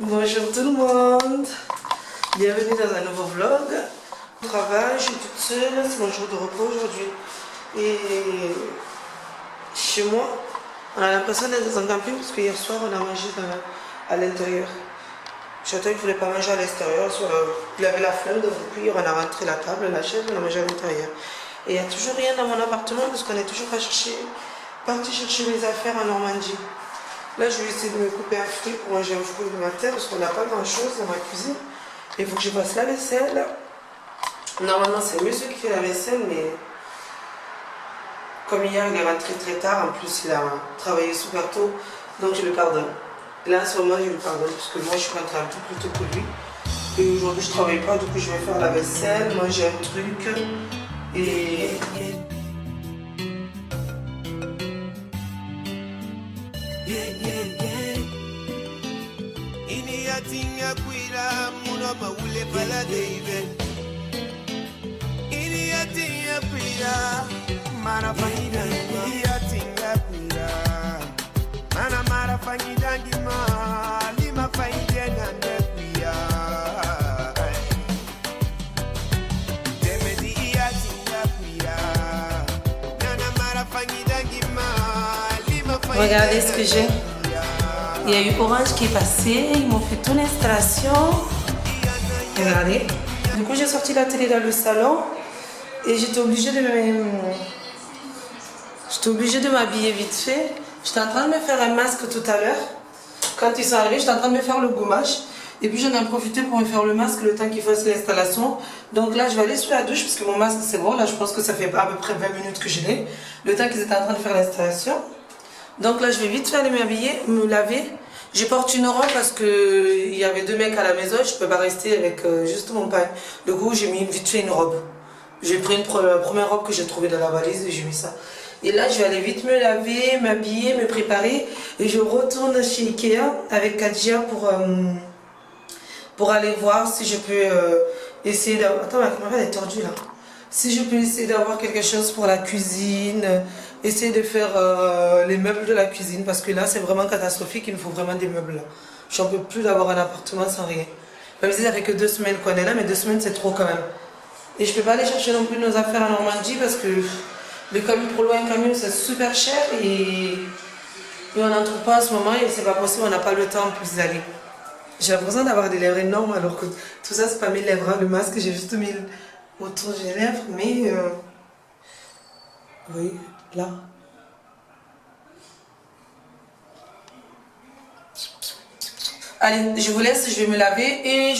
Bonjour tout le monde, bienvenue dans un nouveau vlog. Au travail, je suis toute seule, c'est mon jour de repos aujourd'hui. Et chez moi, on a l'impression d'être dans un camping parce que hier soir on a mangé à l'intérieur. Château il ne voulait pas manger à l'extérieur, il avait la flemme de vous cuire, on a rentré la table, la chaise, on a mangé à l'intérieur. Et il n'y a toujours rien dans mon appartement parce qu'on est toujours parti chercher mes affaires en Normandie. Là, je vais essayer de me couper un fruit pour manger un fruit le matin parce qu'on n'a pas grand chose dans ma cuisine. Il faut que je fasse la vaisselle. Normalement, c'est monsieur qui fait la vaisselle, mais comme hier, il est rentré très tard, en plus, il a travaillé super tôt, donc je le pardonne. Et là, en ce moment, je le pardonne parce que moi, je suis rentrée un tout plus tôt que lui. Et aujourd'hui, je ne travaille pas, du coup, je vais faire la vaisselle, manger un truc et. Tinha cuida, muna maule pala deive. Inia tinha cuida, mana faida. Inia tinha cuida, mana faida ngima, lima faida nande cuida. Deme dia tinha cuida, nana mara faida ngima, lima faida. Regardez ce que j'ai. Il y a eu Orange qui est passé, ils m'ont fait toute l'installation. Regardez. Du coup, j'ai sorti la télé dans le salon et j'étais obligée de m'habiller vite fait. J'étais en train de me faire un masque tout à l'heure. Quand ils sont arrivés, j'étais en train de me faire le gommage. Et puis j'en ai profité pour me faire le masque le temps qu'il fasse l'installation. Donc là, je vais aller sous la douche parce que mon masque c'est bon. Là, je pense que ça fait à peu près 20 minutes que je l'ai. Le temps qu'ils étaient en train de faire l'installation. Donc là, je vais vite faire m'habiller, me laver. Je porte une robe parce qu'il y avait 2 mecs à la maison. Je ne peux pas rester avec juste mon pain. Du coup, j'ai mis vite fait une robe. J'ai pris une première robe que j'ai trouvée dans la valise et j'ai mis ça. Et là, je vais aller vite me laver, m'habiller, me préparer. Et je retourne chez Ikea avec Kadja pour aller voir si je peux essayer d'avoir... Attends, ma caméra elle est tordue là. Si je peux essayer d'avoir quelque chose pour la cuisine, essayer de faire les meubles de la cuisine, parce que là c'est vraiment catastrophique, il me faut vraiment des meubles là. J'en peux plus d'avoir un appartement sans rien. Même si ça fait que 2 semaines qu'on est là, mais 2 semaines c'est trop quand même. Et je peux pas aller chercher non plus nos affaires en Normandie parce que le camion pour louer un camion c'est super cher et on n'en trouve pas en ce moment et c'est pas possible, on n'a pas le temps en plus d'aller. J'ai l'impression d'avoir des lèvres énormes alors que tout ça c'est pas mes lèvres, hein. Le masque j'ai juste mis autour des lèvres, mais oui, là. Allez, je vous laisse, je vais me laver et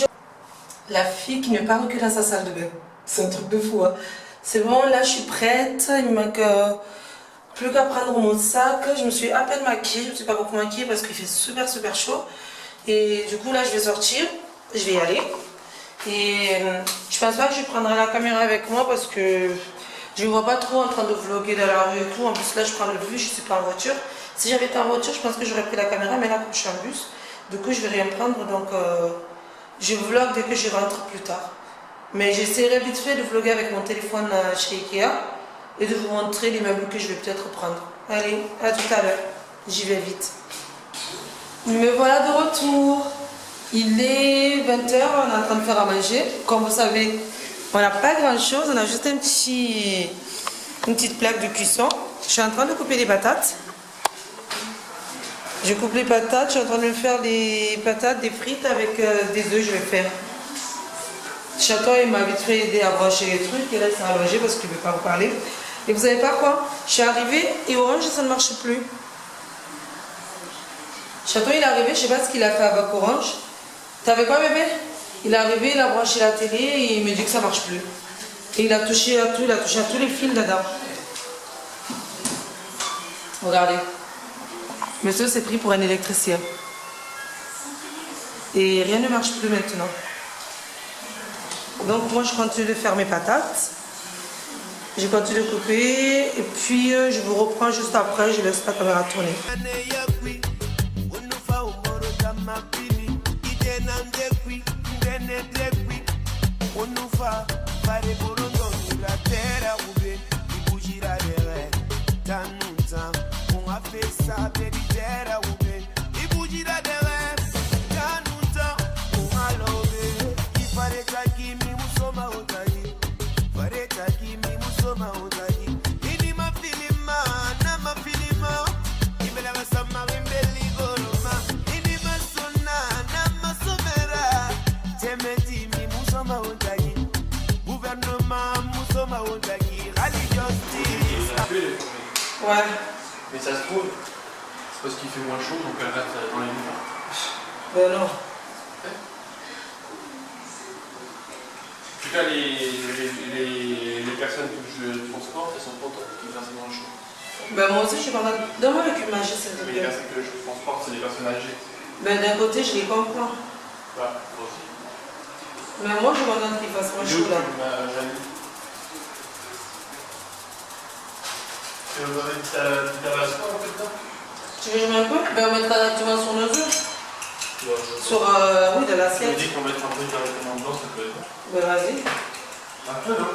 la fille qui ne parle que dans sa salle de bain. C'est un truc de fou, hein. C'est bon, là je suis prête, il me manque plus qu'à prendre mon sac. Je me suis à peine maquillée, je ne me suis pas beaucoup maquillée parce qu'il fait super chaud. Et du coup là je vais sortir, je vais y aller. Et je pense pas que je prendrai la caméra avec moi parce que je ne me vois pas trop en train de vlogger dans la rue et tout. En plus là je prends le bus, je suis pas en voiture. Si j'avais été en voiture, je pense que j'aurais pris la caméra, mais là comme je suis en bus, du coup je vais rien prendre, donc je vlog dès que je rentre plus tard. Mais j'essaierai vite fait de vlogger avec mon téléphone chez Ikea et de vous montrer les meubles que je vais peut-être prendre. Allez, à tout à l'heure, j'y vais vite. Me voilà de retour. Il est 20 h, on est en train de faire à manger. Comme vous savez, on n'a pas grand chose, on a juste une petite plaque de cuisson. Je suis en train de couper les patates. Je coupe les patates, je suis en train de me faire des patates, des frites avec des œufs, je vais faire. Chaton, il m'a vite fait aider à brancher les trucs et là il s'est allongé parce qu'il ne veut pas vous parler. Et vous savez pas quoi? Je suis arrivée et Orange ça ne marche plus. Chaton il est arrivé, je ne sais pas ce qu'il a fait avec Orange. T'avais quoi bébé? Il est arrivé, il a branché la télé et il me dit que ça ne marche plus. Et il a touché à tout, il a touché à tous les fils dedans. Regardez. Monsieur s'est pris pour un électricien. Et rien ne marche plus maintenant. Donc moi je continue de faire mes patates. Je continue de couper et puis je vous reprends juste après, je laisse la caméra tourner. Ouais. Mais ça se trouve, c'est parce qu'il fait moins chaud, donc elle reste dans les murs. Ben non. En tout cas, les personnes que je transporte, elles sont contentes qu'ils restent dans le chaud. Ben moi aussi, je suis contente. Donne-moi le cube magique, s'il te Mais les plaît. personnes que je transporte, c'est des personnes âgées. Ben d'un côté, je les comprends. Voilà, moi aussi. Mais moi, je suis contente qu'il fasse moins chaud là. Tu veux me mettre ta tabasco un peu dedans? Tu veux jouer un peu? Ben on mettra directement sur nos œufs. Sur, oui, de Tu me l'assiette. dis qu'on mette un peu directement dedans, ça peut être bon. Ben vas-y. Un peu, non?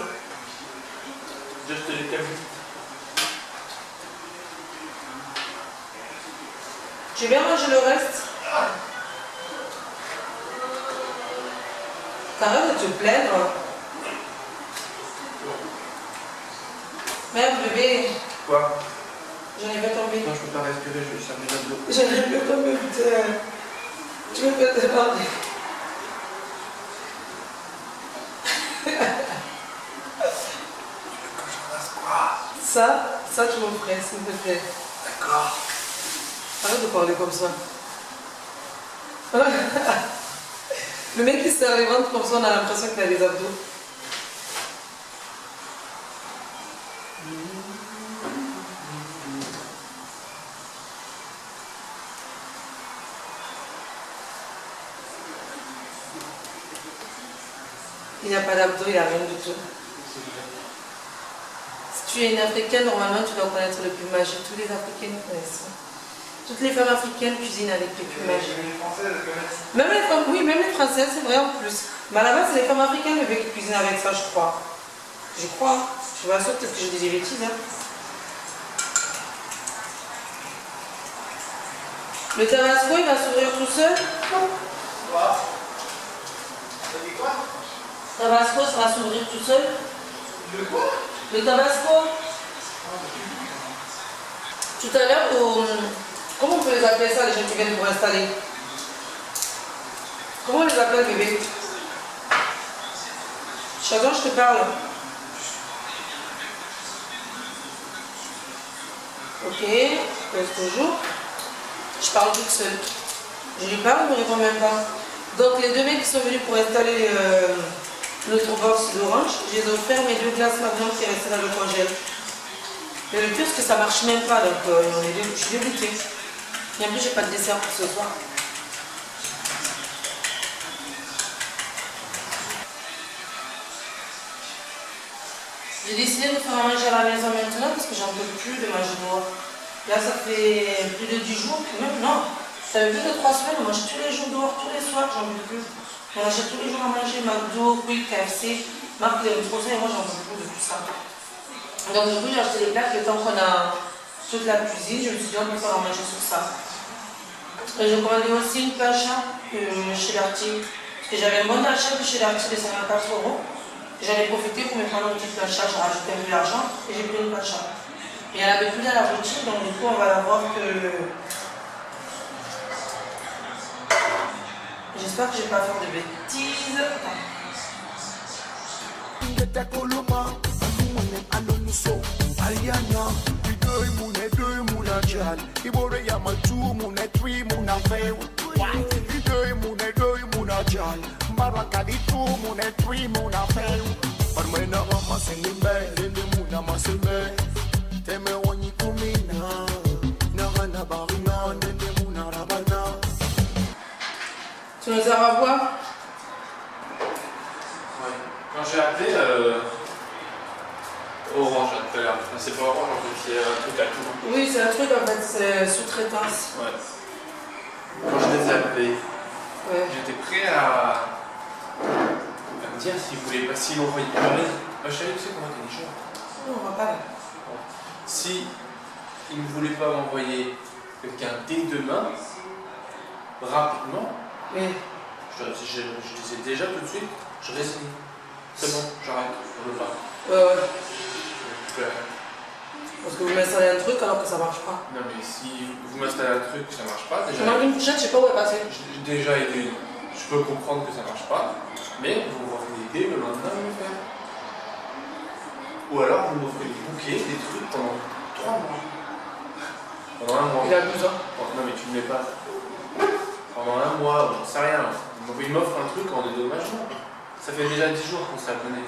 Juste les câbles. Tu veux bien manger le reste? T'arrêtes de te plaindre. Merde, bébé. Quoi? J'en ai pas tombé. Non, je peux pas respirer, je vais servir de l'eau. J'en ai pas tombé, putain. Tu me fais te parler. Ça, tu m'offrais, s'il te plaît. D'accord. Arrête de parler comme ça. Le mec qui se serre les ventres comme ça, on a l'impression qu'il a des abdos. Il n'a pas d'abdos, il n'a rien du tout. Si tu es une Africaine, normalement, tu dois connaître le plume magique. Tous les Africains connaissent. Toutes les femmes africaines cuisinent avec le plume magique. Les Françaises, elles connaissent. Même les femmes, oui, même les Françaises, c'est vrai en plus. Mais à la base, c'est les femmes africaines qui cuisinent avec ça, je crois. Je crois. Je suis pas sûre, peut-être que je dis des bêtises. Hein. Le tabasco, il va s'ouvrir tout seul. Quoi? T'as dit quoi? Tabasco, ça va s'ouvrir tout seul. Le quoi? Le tabasco. Tout à l'heure, comment on peut les appeler ça, les gens qui viennent pour installer? Comment on les appelle, bébé? Chacun, je te parle. Ok, pose toujours. Je parle toute seule. Je lui parle, il ne me répond même pas. Donc les deux mecs qui sont venus pour installer notre box d'orange, je les ai offert mes 2 glaces Magnum qui restaient dans le congèle. Et le pire, c'est que ça marche même pas, donc je suis dégoûtée. Et en plus, j'ai pas de dessert pour ce soir. J'ai décidé de faire manger à la maison maintenant parce que j'en peux plus de manger dehors. Là, ça fait plus de 10 jours, même non. Ça fait plus de 3 semaines, on mange tous les jours dehors, tous les soirs, j'en peux plus. On achète tous les jours à manger, McDo, Quick, KFC, Marc les trop ça et moi j'en peux plus de tout ça. Donc du coup, j'ai acheté des plaques, le temps qu'on a toute la cuisine, je me suis dit on peut faire à manger sur ça. Et j'ai commandé aussi une plancha chez Darty, parce que j'avais un bon achat chez Darty de 54 €. J'en ai profité pour me prendre une petite plancha, j'ai rajouté un peu d'argent et j'ai pris une plancha. Et elle avait plus dans la boutique, donc du coup on va la voir que... J'espère que je ne vais pas faire de bêtises. Tu nous as à boire? Ouais. Quand j'ai appelé Orange tout à l'heure, enfin, c'est pas Orange en fait, c'est un truc à tout. Oui, c'est un truc en fait, c'est sous-traitance. Ouais. Quand je les ai appelés, Ouais. j'étais prêt à me dire s'ils voulaient pas, s'ils m'envoyaient. Je savais que c'est comment t'es des gens. Non, on va pas. Si ils ne voulaient pas m'envoyer quelqu'un dès demain, rapidement, Oui. je disais déjà tout de suite, je résigne. C'est bon, j'arrête, je veux pas. Ouais. Ouais. Parce que vous m'installez un truc alors que ça marche pas. Non mais si vous m'installez un truc, ça marche pas, Je déjà. mange une fourchette, je sais pas où elle est passée. J'ai déjà été. Je peux comprendre que ça marche pas, mais vous me revenez dès le lendemain de le faire. Ou alors vous m'offrez des bouquets, des trucs pendant 3 mois. Pendant 1 mois. Il a 12 ans. Non mais tu ne mets pas. Pendant 1 mois, j'en sais rien. Il m'offre un truc en dédommagement. Ça fait déjà 10 jours qu'on s'est abonné.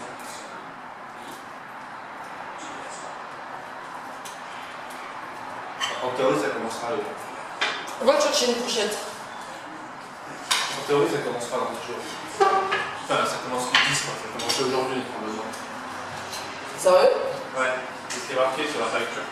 En théorie, ça commencera. On va chercher une fourchette. En théorie, ça commencera dans 10 jours. Enfin, ça commence le 10, quoi. Ça commence aujourd'hui, probablement. Sérieux? Ouais, c'est marqué sur la facture.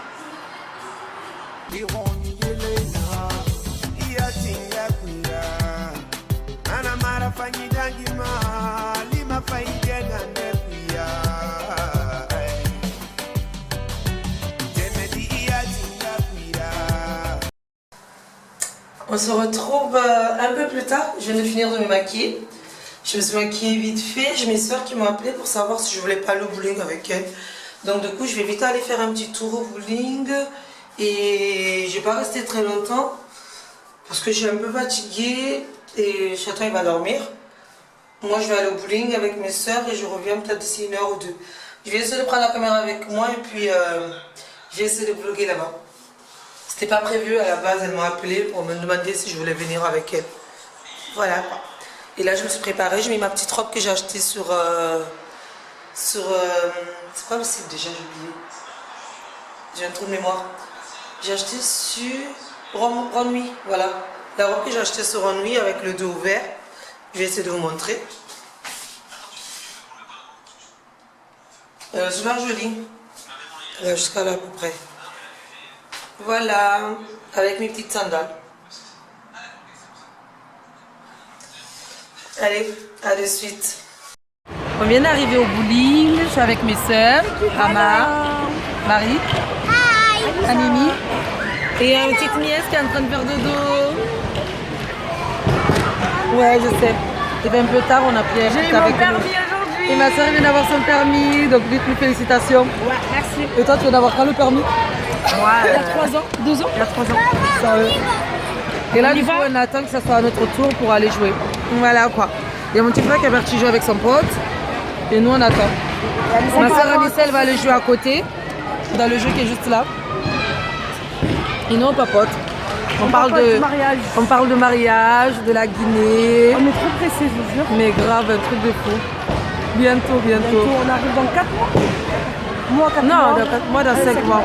On se retrouve un peu plus tard. Je viens de finir de me maquiller. Je me suis maquillée vite fait. J'ai mes soeurs qui m'ont appelé pour savoir si je voulais pas aller au bowling avec elles. Donc du coup, je vais vite aller faire un petit tour au bowling. Et je vais pas rester très longtemps parce que je suis un peu fatiguée et Chaton il va dormir. Moi, je vais aller au bowling avec mes soeurs et je reviens peut-être d'ici 1 heure ou 2. Je vais essayer de prendre la caméra avec moi et puis je vais essayer de vlogger là-bas. C'était pas prévu à la base, elles m'ont appelé pour me demander si je voulais venir avec elles. Voilà. Et là, je me suis préparée, j'ai mis ma petite robe que j'ai achetée sur... c'est quoi le site déjà, j'ai oublié. J'ai un trou de mémoire. J'ai acheté sur Runway, voilà. La robe que j'ai achetée sur Runway avec le dos ouvert. Je vais essayer de vous montrer. Super jolie. Jusqu'à là à peu près. Voilà, avec mes petites sandales. Allez, à de suite. On vient d'arriver au bowling, je suis avec mes sœurs, Ama, Marie, Animi, et une petite nièce qui est en train de faire dodo. Ouais, je sais. C'était un peu tard, on a pris un J'ai eu peu mon avec permis nous. aujourd'hui. Et ma soeur vient d'avoir son permis, donc dites-nous félicitations. Ouais, merci. Et toi, tu viens d'avoir quand le permis? Il y a 3 ans, 2 ans. Il y a 3 ans. Sérieux. Et là, On y du coup, va on attend que ça soit à notre tour pour aller jouer. Voilà quoi. Il y a mon petit frère qui est parti jouer avec son pote. Et nous, on attend. Ma soeur Anissa, elle va aller jouer à côté, dans le jeu qui est juste là. Et nous, on papote. On parle de mariage, de la Guinée. On est trop pressés, je vous jure. Mais grave, un truc de fou. Bientôt. Bientôt, on arrive dans 4 mois. Moi, 4 mois. Non, dans 4 mois, dans 5 mois.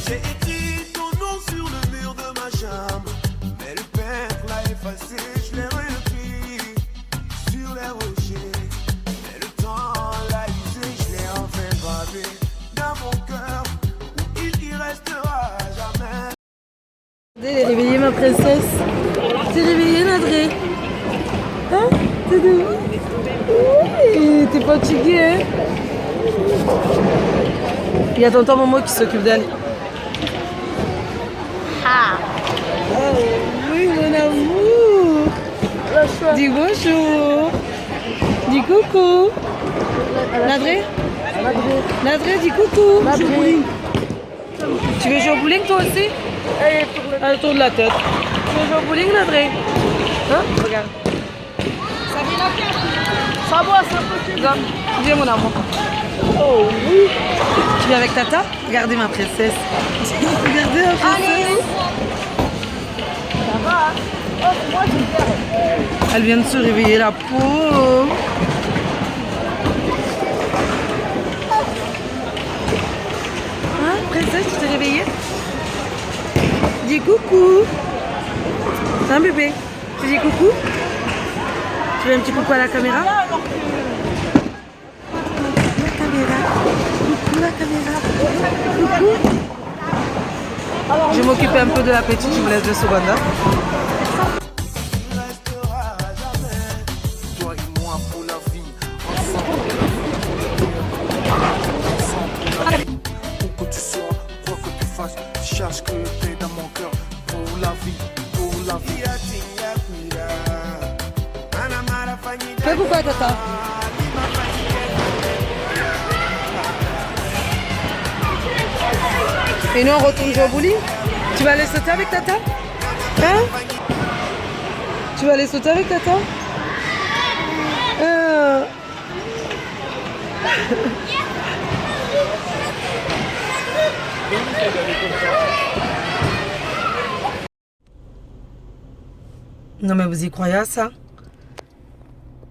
J'ai écrit ton nom sur le mur de ma chambre, mais le peintre l'a effacé, je l'ai repris sur les rochers. Mais le temps l'a usé, je l'ai enfin gravé dans mon cœur, où il y restera jamais. Elle est réveillée, ma princesse. T'es réveillée, Nadré? Hein? T'es de... Oui, t'es fatiguée, hein? Il y a tonton Momo qui s'occupe d'elle. Oui, mon amour. Dis bonjour. Dis coucou. Nadré? Nadré, dis coucou. Tu veux jouer au bowling toi aussi? Elle tourne la tête. Tu veux jouer au bowling, Nadré? Hein? Regarde. Ça va, ça va. Viens, mon amour. Oh oui. Tu viens avec Tata? Regardez ma princesse. Regardez ma princesse. Ça va. Oh, moi, elle vient de se réveiller, la peau. Hein, princesse, tu t'es réveillée? Dis coucou. Hein, bébé? Tu dis coucou? Tu veux un petit coucou à la caméra? Coucou la caméra. Coucou. Je vais m'occuper un peu de la petite, je vous laisse 2 secondes. Hein. Il restera jamais, toi et moi pour la vie, ensemble. Où que tu sois, quoi que tu fasses, cherche que t'es dans mon cœur pour la vie, pour la vie. Fais coucou à Tata. Et nous on retourne jouer au bowling? Tu vas aller sauter avec Tata? Hein? Tu vas aller sauter avec Tata? Non mais vous y croyez à ça?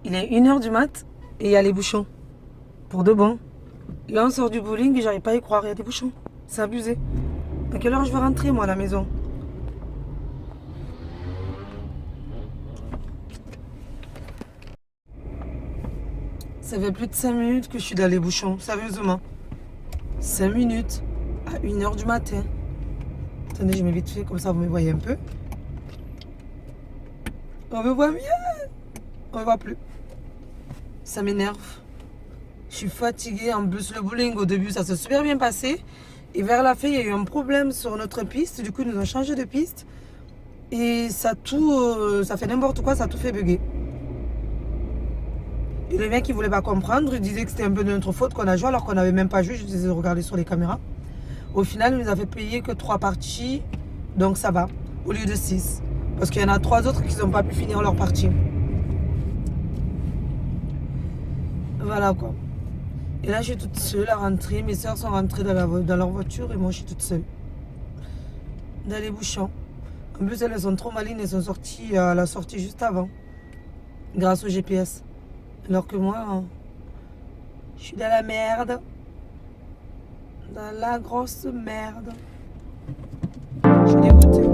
Il est 1h du mat et il y a les bouchons. Pour de bon. Là on sort du bowling et j'arrive pas à y croire, il y a des bouchons. C'est abusé. À quelle heure je vais rentrer moi à la maison? Ça fait plus de 5 minutes que je suis dans les bouchons, sérieusement. 5 minutes à 1h du matin. Attendez, je mets vite fait, comme ça vous me voyez un peu. On me voit mieux. On me voit plus. Ça m'énerve. Je suis fatiguée. En plus, le bowling, au début, ça s'est super bien passé. Et vers la fin, il y a eu un problème sur notre piste. Du coup, ils nous ont changé de piste. Et ça fait n'importe quoi, ça a tout fait bugger. Et le mec, il voulait pas comprendre. Il disait que c'était un peu de notre faute qu'on a joué, alors qu'on n'avait même pas joué. Je disais de regarder sur les caméras. Au final, il nous a fait payer que 3 parties. Donc ça va, au lieu de 6. Parce qu'il y en a 3 autres qui n'ont pas pu finir leur partie. Voilà quoi. Et là, je suis toute seule à rentrer. Mes soeurs sont rentrées dans leur voiture et moi, je suis toute seule. Dans les bouchons. En plus, elles sont trop malines. Elles sont sorties à la sortie juste avant. Grâce au GPS. Alors que moi, je suis dans la merde. Dans la grosse merde. Je suis dégoûtée.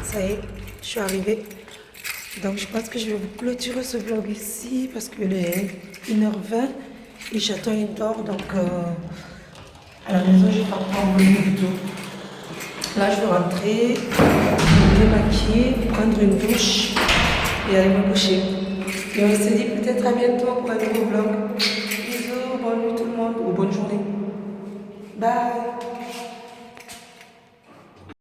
Ça y est, je suis arrivée. Donc je pense que je vais vous clôturer ce vlog ici parce qu'il est 1h20 et j'attends une dort. Donc à la maison, je vais pas prendre du tout. Là, je vais rentrer, me démaquiller, prendre une douche et aller me coucher. Et on se dit peut-être à bientôt pour un nouveau vlog. Bisous, bonne nuit tout le monde ou bonne journée. Bye.